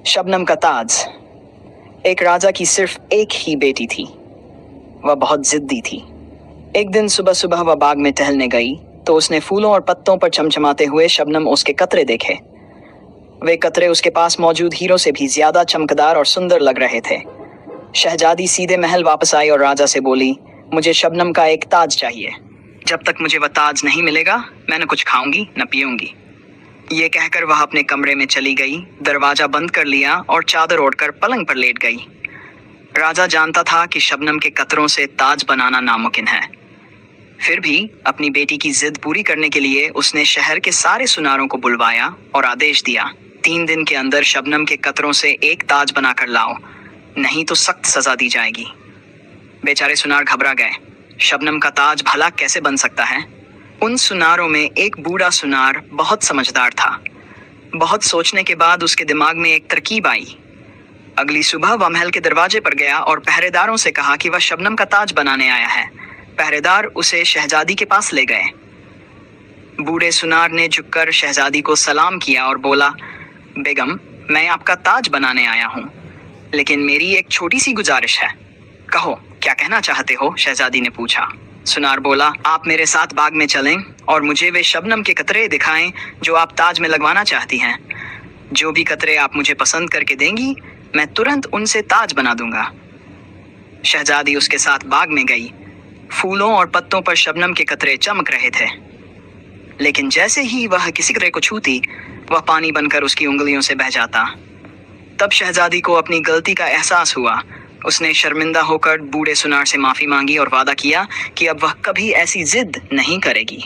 शबनम का ताज। एक राजा की सिर्फ एक ही बेटी थी। वह बहुत जिद्दी थी। एक दिन सुबह सुबह वह बाग में टहलने गई तो उसने फूलों और पत्तों पर चमचमाते हुए शबनम उसके कतरे देखे। वे कतरे उसके पास मौजूद हीरों से भी ज्यादा चमकदार और सुंदर लग रहे थे। शहजादी सीधे महल वापस आई और राजा से बोली, मुझे शबनम का एक ताज चाहिए। जब तक मुझे वह ताज नहीं मिलेगा मैं न कुछ खाऊंगी न पीऊंगी। ये कहकर वह अपने कमरे में चली गई, दरवाजा बंद कर लिया और चादर ओढ़कर पलंग पर लेट गई। राजा जानता था कि शबनम के कतरों से ताज बनाना नामुमकिन है। फिर भी अपनी बेटी की जिद पूरी करने के लिए उसने शहर के सारे सुनारों को बुलवाया और आदेश दिया, 3 दिन के अंदर शबनम के कतरों से एक ताज बनाकर लाओ, नहीं तो सख्त सजा दी जाएगी। बेचारे सुनार घबरा गए। शबनम का ताज भला कैसे बन सकता है? उन सुनारों में एक बूढ़ा सुनार बहुत समझदार था। बहुत सोचने के बाद उसके दिमाग में एक तरकीब आई। अगली सुबह वह महल के दरवाजे पर गया और पहरेदारों से कहा कि वह शबनम का ताज बनाने आया है। पहरेदार उसे शहजादी के पास ले गए। बूढ़े सुनार ने झुककर शहजादी को सलाम किया और बोला, बेगम, मैं आपका ताज बनाने आया हूँ, लेकिन मेरी एक छोटी सी गुजारिश है। कहो, क्या कहना चाहते हो? शहजादी ने पूछा। सुनार बोला, आप मेरे साथ बाग में चलें और मुझे वे शबनम के कतरे दिखाएं जो आप ताज में लगवाना चाहती हैं। जो भी कतरे आप मुझे पसंद करके देंगी मैं तुरंत उनसे ताज बना दूंगा। शहजादी उसके साथ बाग में गई। फूलों और पत्तों पर शबनम के कतरे चमक रहे थे, लेकिन जैसे ही वह किसी कतरे को छूती वह पानी बनकर उसकी उंगलियों से बह जाता। तब शहजादी को अपनी गलती का एहसास हुआ। उसने शर्मिंदा होकर बूढ़े सुनार से माफी मांगी और वादा किया कि अब वह कभी ऐसी जिद नहीं करेगी।